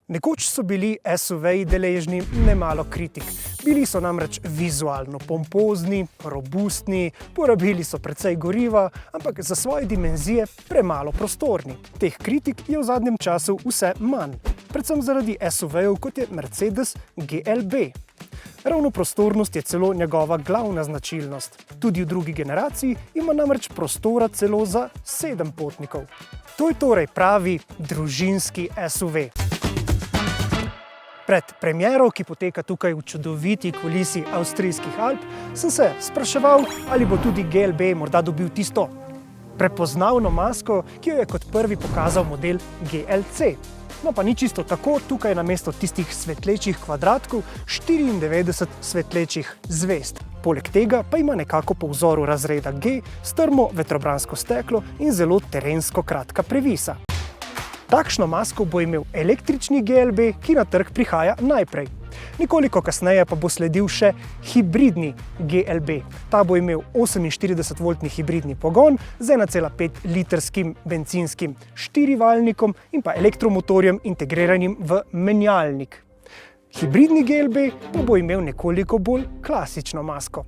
Nekoč so bili SUV-ji deležni nemalo kritik. Bili so namreč vizualno pompozni, robustni, porabili so precej goriva, ampak za svoje dimenzije premalo prostorni. Teh kritik je v zadnjem času vse manj, predvsem zaradi SUV-jev kot je Mercedes GLB. Ravno prostornost je celo njegova glavna značilnost. Tudi v drugi generaciji ima namreč prostora celo za 7 potnikov. To je torej pravi družinski SUV. Pred premiero, ki poteka tukaj v čudoviti kulisi avstrijskih Alp, sem se spraševal, ali bo tudi GLB morda dobil tisto prepoznavno masko, ki jo je kot prvi pokazal model GLC. No pa ni čisto tako, tukaj namesto tistih svetlečih kvadratkov 94 svetlečih zvezd. Poleg tega pa ima nekako po vzoru razreda G strmo vetrobransko steklo in zelo terensko kratka previsa. Takšno masko bo imel električni GLB, ki na trg prihaja najprej. Nekoliko kasneje pa bo sledil še hibridni GLB. Ta bo imel 48-voltni hibridni pogon z 1,5-litrskim bencinskim štirivaljnikom in pa elektromotorjem integriranim v menjalnik. Hibridni GLB pa bo imel nekoliko bolj klasično masko.